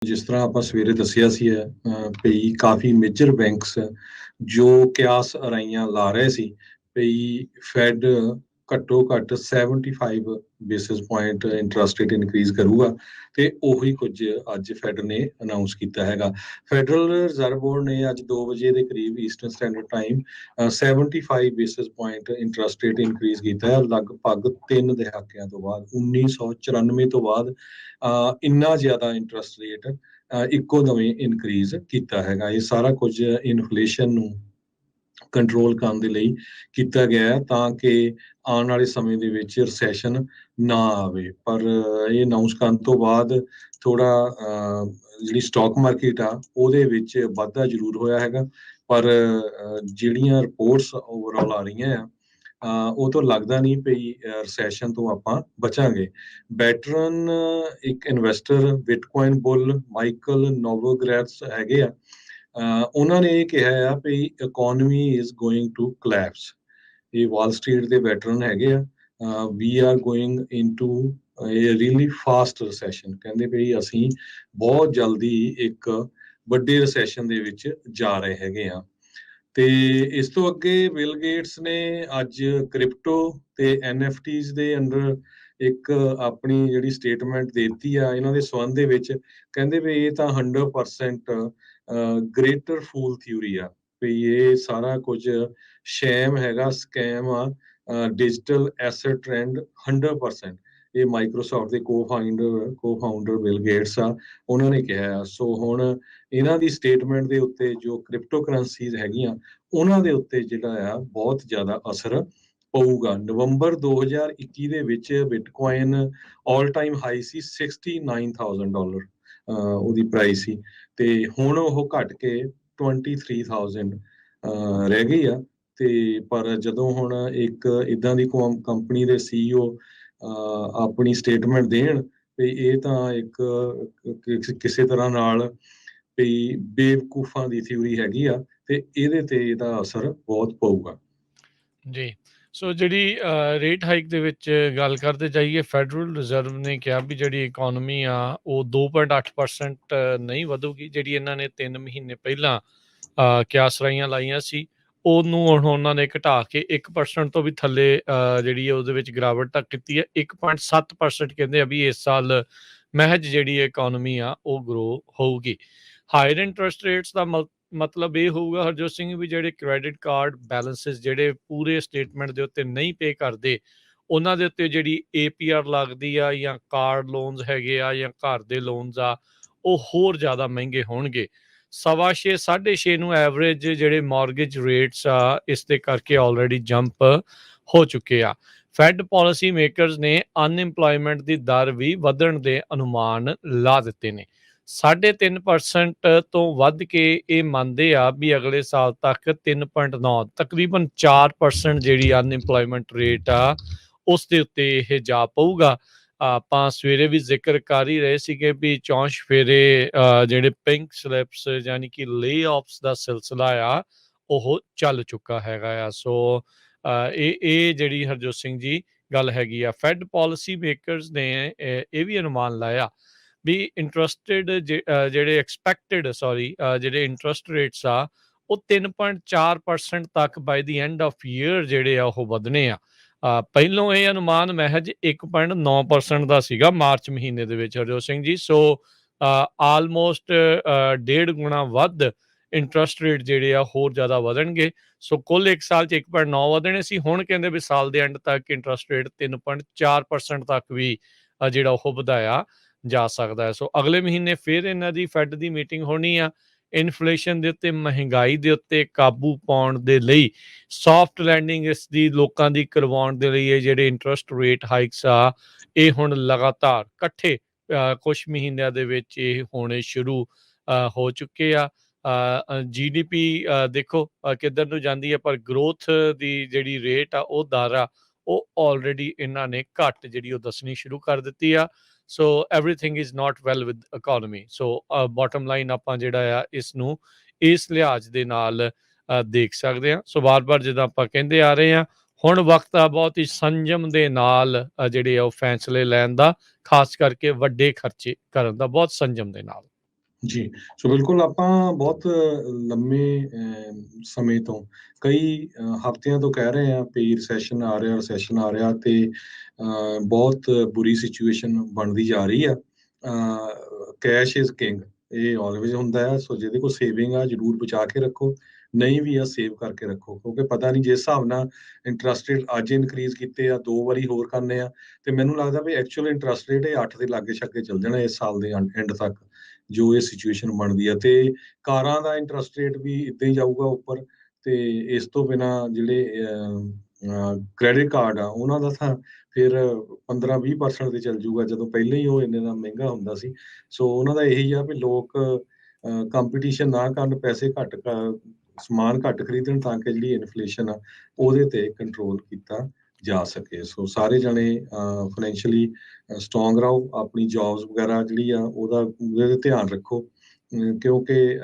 ਜਿਸ ਤਰ੍ਹਾਂ ਆਪਾਂ ਸਵੇਰੇ ਦੱਸਿਆ ਸੀ ਵੀ ਕਾਫੀ ਮੇਜਰ ਬੈਂਕਸ ਜੋ ਕਿਆਸ ਅਰਾਈਆਂ ਲਾ ਰਹੇ ਸੀ ਵੀ ਫੈਡ ਘੱਟੋ ਘੱਟ 75 basis point interest rate increase ਕਰੂਗਾ ਤੇ ਉਹੀ ਕੁਝ ਅੱਜ ਫੈਡ ਨੇ ਅਨਾਉਂਸ ਕੀਤਾ ਹੈਗਾ। ਫੈਡਰਲ ਰਿਜ਼ਰਵ ਬੋਰਡ ਨੇ ਅੱਜ 2 ਵਜੇ ਦੇ ਕਰੀਬ eastern standard time 75 basis point interest rate increase ਕੀਤਾ ਹੈ, ਲਗਭਗ 3 ਦਹਾਕਿਆਂ ਤੋਂ ਬਾਅਦ 1994 ਤੋਂ ਬਾਅਦ ਇੰਨਾ ਜ਼ਿਆਦਾ ਇੰਟਰਸਟ ਰੇਟ ਇੱਕੋ ਦਵੇਂ ਇਨਕਰੀਜ਼ ਕੀਤਾ ਹੈਗਾ। ਇਹ ਸਾਰਾ ਕੁਝ ਇਨਫਲੇਸ਼ਨ ਨੂੰ ਕੰਟਰੋਲ ਕਰਨ ਦੇ ਲਈ ਕੀਤਾ ਗਿਆ ਹੈ ਤਾਂ ਕਿ ਆਉਣ ਵਾਲੇ ਸਮੇਂ ਦੇ ਵਿੱਚ ਰਿਸੈਸ਼ਨ ਨਾ ਆਵੇ। ਪਰ ਇਹ ਅਨਾਉਂਸ ਕਰਨ ਤੋਂ ਬਾਅਦ ਥੋੜਾ ਜਿਹੜੀ ਸਟਾਕ ਮਾਰਕੀਟ ਆ ਉਹਦੇ ਵਿੱਚ ਵਾਧਾ ਜ਼ਰੂਰ ਹੋਇਆ ਹੈਗਾ, ਪਰ ਜਿਹੜੀਆਂ ਰਿਪੋਰਟਸ ਓਵਰਆਲ ਆ ਰਹੀਆਂ ਉਹ ਤੋਂ ਲੱਗਦਾ ਨਹੀਂ ਪਈ ਰਿਸੈਸ਼ਨ ਤੋਂ ਆਪਾਂ ਬਚਾਂਗੇ। ਬੈਟਰਨ ਇੱਕ investor bitcoin bull Michael Novogratz ਹੈਗੇ ਆ, ਉਹਨਾਂ ਨੇ ਇਹ ਕਿਹਾ ਆ ਵੀ economy is going to collapse. ਇਹ ਵਾਲ ਸਟਰੀਟ ਦੇ ਵੈਟਰਨ ਹੈਗੇ ਆ। We are going into really fast recession, ਕਹਿੰਦੇ ਵੀ ਅਸੀਂ ਬਹੁਤ ਜਲਦੀ ਇੱਕ ਵੱਡੇ ਰਿਸੈਸ਼ਨ ਦੇ ਵਿੱਚ ਜਾ ਰਹੇ ਹੈਗੇ ਆ। ਤੇ ਇਸ ਤੋਂ ਅੱਗੇ ਬਿਲ ਗੇਟਸ ਨੇ ਅੱਜ ਕ੍ਰਿਪਟੋ ਤੇ NFTs ਦੇ ਅੰਡਰ ਇੱਕ ਆਪਣੀ ਜਿਹੜੀ ਸਟੇਟਮੈਂਟ ਦਿੱਤੀ ਆ ਇਹਨਾਂ ਦੇ ਸੰਬੰਧ ਦੇ ਵਿੱਚ। ਕਹਿੰਦੇ ਵੀ ਇਹ ਤਾਂ 100% ਗ੍ਰੇਟਰ ਫੂਲ ਥਿਊਰੀ ਆ, ਵੀ ਇਹ ਸਾਰਾ ਕੁਝ ਸ਼ੈਮ ਹੈਗਾ, ਸਕੈਮ ਆ, ਡਿਜੀਟਲ ਐਸਟ ਟ੍ਰੈਂਡ 100%। ਇਹ ਮਾਈਕਰੋਸਾਫਟ ਦੇ ਕੋ-ਫਾਊਂਡਰ ਬਿਲ ਗੇਟਸ ਆ, ਉਹਨਾਂ ਨੇ ਕਿਹਾ। ਸੋ ਹੁਣ ਇਹਨਾਂ ਦੀ ਸਟੇਟਮੈਂਟ ਦੇ ਉੱਤੇ ਜੋ ਕ੍ਰਿਪਟੋ ਕਰੰਸੀਜ਼ ਹੈਗੀਆਂ ਉਹਨਾਂ ਦੇ ਉੱਤੇ ਜਿਹੜਾ ਆ ਬਹੁਤ ਜ਼ਿਆਦਾ ਅਸਰ ਪਊਗਾ। ਨਵੰਬਰ 2021 ਦੇ ਵਿੱਚ ਬਿਟਕੋਇਨ ਆਲ ਟਾਈਮ ਹਾਈ ਸੀ $69,000 ਉਹਦੀ ਪ੍ਰਾਈਸ ਸੀ, ਤੇ ਹੁਣ ਉਹ ਘਟ ਕੇ 23,000 ਰਹਿ ਗਈ ਆ। ਤੇ ਪਰ ਜਦੋਂ ਹੁਣ ਇੱਕ ਇਦਾਂ ਦੀ ਕੰਪਨੀ ਦੇ CEO ਆਪਣੀ ਸਟੇਟਮੈਂਟ ਦੇਣ ਵੀ ਇਹ ਤਾਂ ਇੱਕ ਕਿਸੇ ਤਰ੍ਹਾਂ ਨਾਲ ਵੀ ਬੇਵਕੂਫਾਂ ਦੀ ਥਿਊਰੀ ਹੈਗੀ ਆ, ਤੇ ਇਹਦੇ ਤੇ ਇਹਦਾ ਅਸਰ ਬਹੁਤ ਪਊਗਾ। ਜੀ, ਸੋ ਜਿਹੜੀ ਰੇਟ ਹਾਈਕ ਦੇ ਵਿੱਚ ਗੱਲ ਕਰਦੇ ਜਾਈਏ, ਫੈਡਰਲ ਰਿਜ਼ਰਵ ਨੇ ਕਿਹਾ ਵੀ ਜਿਹੜੀ ਇਕੋਨਮੀ ਆ ਉਹ 2.8% ਨਹੀਂ ਵਧੂਗੀ। ਜਿਹੜੀ ਇਹਨਾਂ ਨੇ 3 ਮਹੀਨੇ ਪਹਿਲਾਂ ਕਿਆਸਰਾਈਆਂ ਲਾਈਆਂ ਸੀ ਉਹਨੂੰ ਹੁਣ ਉਹਨਾਂ ਨੇ ਘਟਾ ਕੇ 1% ਤੋਂ ਵੀ ਥੱਲੇ ਜਿਹੜੀ ਉਹਦੇ ਵਿੱਚ ਗਿਰਾਵਟ ਤੱਕ ਕੀਤੀ ਹੈ। 1.7% ਕਹਿੰਦੇ ਆ ਵੀ ਇਸ ਸਾਲ ਮਹਿਜ ਜਿਹੜੀ ਇਕੋਨਮੀ ਆ ਉਹ ਗਰੋ ਹੋਊਗੀ। ਹਾਇਰ ਇੰਟਰਸਟ ਰੇਟਸ ਦਾ ਮਤਲਬ ਇਹ ਹੋਊਗਾ ਹਰਜੋਤ ਸਿੰਘ ਵੀ ਜਿਹੜੇ ਕ੍ਰੈਡਿਟ ਕਾਰਡ ਬੈਲੈਂਸਿਸ ਜਿਹੜੇ ਪੂਰੇ ਸਟੇਟਮੈਂਟ ਦੇ ਉੱਤੇ ਨਹੀਂ ਪੇ ਕਰਦੇ ਉਹਨਾਂ ਦੇ ਉੱਤੇ ਜਿਹੜੀ APR ਲੱਗਦੀ ਆ ਜਾਂ ਕਾਰਡ ਲੋਨਸ ਹੈਗੇ ਆ ਜਾਂ ਘਰ ਦੇ ਲੋਨਸ ਆ ਉਹ ਹੋਰ ਜ਼ਿਆਦਾ ਮਹਿੰਗੇ ਹੋਣਗੇ। 6.25 6.5 ਨੂੰ ਐਵਰੇਜ ਜਿਹੜੇ ਮਾਰਗੇਜ ਰੇਟਸ ਆ ਇਸ ਦੇ ਕਰਕੇ ਆਲਰੇਡੀ ਜੰਪ ਹੋ ਚੁੱਕੇ ਆ। ਫੈਡ ਪਾਲਿਸੀ ਮੇਕਰਸ ਨੇ ਅਨਇੰਪਲੋਇਮੈਂਟ ਦੀ ਦਰ ਵੀ ਵਧਣ ਦੇ ਅਨੁਮਾਨ ਲਾ ਦਿੱਤੇ ਨੇ। 3.5% ਤੋਂ ਵੱਧ ਕੇ ਇਹ ਮੰਨਦੇ ਆ ਵੀ ਅਗਲੇ ਸਾਲ ਤੱਕ 3.9 ਤਕਰੀਬਨ 4% ਜਿਹੜੀ ਅਨਇੰਪਲੋਇਮੈਂਟ ਰੇਟ ਆ ਉਸ ਦੇ ਉੱਤੇ ਇਹ ਜਾ ਪਊਗਾ। ਆਪਾਂ ਸਵੇਰੇ ਵੀ ਜ਼ਿਕਰ ਕਰ ਹੀ ਰਹੇ ਸੀਗੇ ਵੀ 64 ਫੇਰੇ ਜਿਹੜੇ ਪਿੰਕ ਸਲਿਪਸ ਯਾਨੀ ਕਿ ਲੇ ਆਫਸ ਦਾ ਸਿਲਸਿਲਾ ਆ ਉਹ ਚੱਲ ਚੁੱਕਾ ਹੈਗਾ ਆ। ਸੋ ਇਹ ਜਿਹੜੀ ਹਰਜੋਤ ਸਿੰਘ ਜੀ ਗੱਲ ਹੈਗੀ ਆ। ਫੈਡ ਪਾਲਿਸੀ ਮੇਕਰਸ ਨੇ ਇਹ ਵੀ ਅਨੁਮਾਨ ਲਾਇਆ ਵੀ ਜਿਹੜੇ ਜਿਹੜੇ ਇੰਟਰਸਟ ਰੇਟਸ ਆ ਉਹ 3.4% ਤੱਕ ਬਾਈ ਦੀ ਐਂਡ ਆਫ ਈਅਰ ਜਿਹੜੇ ਆ ਉਹ ਵਧਣੇ ਆ। ਪਹਿਲੋਂ ਇਹ ਅਨੁਮਾਨ ਮਹਿਜ 1.9% ਦਾ ਸੀਗਾ ਮਾਰਚ ਮਹੀਨੇ ਦੇ ਵਿੱਚ ਹਰਜੋਤ ਸਿੰਘ ਜੀ। ਸੋ ਆਲਮੋਸਟ 1.5 ਗੁਣਾ ਵੱਧ ਇੰਟਰਸਟ ਰੇਟ ਜਿਹੜੇ ਆ ਹੋਰ ਜ਼ਿਆਦਾ ਵਧਣਗੇ। ਸੋ ਕੁੱਲ ਇੱਕ ਸਾਲ 'ਚ 1.9 ਵਧਣੇ ਸੀ, ਹੁਣ ਕਹਿੰਦੇ ਵੀ ਸਾਲ ਦੇ ਐਂਡ ਤੱਕ ਇੰਟਰਸਟ ਰੇਟ 3.4% ਤੱਕ ਵੀ ਜਿਹੜਾ ਉਹ ਵਧਾਇਆ ਜਾ ਸਕਦਾ ਹੈ। ਸੋ ਅਗਲੇ ਮਹੀਨੇ ਫਿਰ ਇਹਨਾਂ ਦੀ ਫੈਡ ਦੀ ਮੀਟਿੰਗ ਹੋਣੀ ਆ। ਇਨਫਲੇਸ਼ਨ ਦੇ ਉੱਤੇ ਮਹਿੰਗਾਈ ਦੇ ਉੱਤੇ ਕਾਬੂ ਪਾਉਣ ਦੇ ਲਈ ਸੌਫਟ ਲੈਂਡਿੰਗ ਇਸ ਦੀ ਲੋਕਾਂ ਦੀ ਕਰਵਾਉਣ ਦੇ ਲਈ ਇਹ ਜਿਹੜੇ ਇੰਟਰਸਟ ਰੇਟ ਹਾਈਕਸ ਆ ਇਹ ਹੁਣ ਲਗਾਤਾਰ ਇਕੱਠੇ ਕੁਛ ਮਹੀਨਿਆਂ ਦੇ ਵਿੱਚ ਇਹ ਹੋਣੇ ਸ਼ੁਰੂ ਹੋ ਚੁੱਕੇ ਆ। GDP ਦੇਖੋ ਕਿੱਧਰ ਨੂੰ ਜਾਂਦੀ ਹੈ, ਪਰ ਗਰੋਥ ਦੀ ਜਿਹੜੀ ਰੇਟ ਆ ਉਹ ਦਰ ਆ ਉਹ ਆਲਰੇਡੀ ਇਹਨਾਂ ਨੇ ਘੱਟ ਜਿਹੜੀ ਉਹ ਦੱਸਣੀ ਸ਼ੁਰੂ ਕਰ ਦਿੱਤੀ ਆ। So everything is not well with economy. So bottom line ਆਪਾਂ ਜਿਹੜਾ ਆ ਇਸ ਨੂੰ ਇਸ ਲਿਹਾਜ਼ ਦੇ ਨਾਲ ਦੇਖ ਸਕਦੇ ਹਾਂ। ਸੋ ਬਾਰ-ਬਾਰ ਜਿੱਦਾਂ ਆਪਾਂ ਕਹਿੰਦੇ ਆ ਰਹੇ ਹਾਂ, ਹੁਣ ਵਕਤ ਆ ਬਹੁਤ ਹੀ ਸੰਜਮ ਦੇ ਨਾਲ ਜਿਹੜੇ ਆ ਉਹ ਫੈਸਲੇ ਲੈਣ ਦਾ, ਖਾਸ ਕਰਕੇ ਵੱਡੇ ਖਰਚੇ ਕਰਨ ਦਾ, ਬਹੁਤ ਸੰਜਮ ਦੇ ਨਾਲ। ਜੀ, ਸੋ ਬਿਲਕੁਲ ਆਪਾਂ ਬਹੁਤ ਲੰਮੇ ਸਮੇਂ ਤੋਂ ਕਈ ਹਫ਼ਤਿਆਂ ਤੋਂ ਕਹਿ ਰਹੇ ਹਾਂ ਵੀ ਰਿਸੈਸ਼ਨ ਆ ਰਿਹਾ ਤੇ ਬਹੁਤ ਬੁਰੀ ਸਿਚੁਏਸ਼ਨ ਬਣਦੀ ਜਾ ਰਹੀ ਆ। ਕੈਸ਼ ਇਜ਼ ਕਿੰਗ, ਇਹ ਆਲਵੇਜ਼ ਹੁੰਦਾ ਹੈ। ਸੋ ਜਿਹਦੇ ਕੋਲ ਸੇਵਿੰਗ ਆ ਜ਼ਰੂਰ ਬਚਾ ਕੇ ਰੱਖੋ, ਨਹੀਂ ਵੀ ਆ ਸੇਵ ਕਰਕੇ ਰੱਖੋ, ਕਿਉਂਕਿ ਪਤਾ ਨਹੀਂ ਜਿਸ ਹਿਸਾਬ ਨਾਲ ਇੰਟਰਸਟ ਰੇਟ ਅੱਜ ਇਨਕਰੀਜ਼ ਕੀਤੇ ਆ, 2 ਵਾਰੀ ਹੋਰ ਕਰਨੇ ਆ, ਤੇ ਮੈਨੂੰ ਲੱਗਦਾ ਵੀ ਐਕਚੁਅਲ ਇੰਟਰਸਟ ਰੇਟ ਇਹ 8 ਦੇ ਲਾਗੇ ਛਾਗੇ ਚੱਲ ਜਾਣਾ ਇਸ ਸਾਲ ਦੇ ਐਂਡ ਤੱਕ, ਜੋ ਇਹ ਸਿਚੁਏਸ਼ਨ ਬਣਦੀ ਆ। ਤੇ ਕਾਰਾਂ ਦਾ ਇੰਟਰਸਟ ਰੇਟ ਵੀ ਇਦਾਂ ਹੀ ਜਾਊਗਾ ਉੱਪਰ। ਤੇ ਇਸ ਤੋਂ ਬਿਨਾਂ ਜਿਹੜੇ ਕ੍ਰੈਡਿਟ ਕਾਰਡ ਆ ਉਹਨਾਂ ਦਾ ਤਾਂ ਫਿਰ 15-20% ਤੇ ਚੱਲ ਜੂਗਾ, ਜਦੋਂ ਪਹਿਲਾਂ ਹੀ ਉਹ ਇੰਨੇ ਦਾ ਮਹਿੰਗਾ ਹੁੰਦਾ ਸੀ। ਸੋ ਉਹਨਾਂ ਦਾ ਇਹੀ ਆ ਵੀ ਲੋਕ ਕੰਪੀਟੀਸ਼ਨ ਨਾ ਕਰਨ, ਪੈਸੇ ਘੱਟ ਸਮਾਨ ਘੱਟ ਖਰੀਦਣ, ਤਾਂ ਕਿ ਜਿਹੜੀ ਇਨਫਲੇਸ਼ਨ ਆ ਉਹਦੇ ਤੇ ਕੰਟਰੋਲ ਕੀਤਾ ਜਾ ਸਕੇ। ਸੋ ਸਾਰੇ ਜਣੇ ਫਾਈਨੈਂਸ਼ੀਅਲੀ ਸਟਰੋਂਗ ਰਹੋ, ਆਪਣੀ ਜੌਬਸ ਵਗੈਰਾ ਜਿਹੜੀ ਆ ਉਹਦੇ ਤੇ ਧਿਆਨ ਰੱਖੋ, ਕਿਉਂਕਿ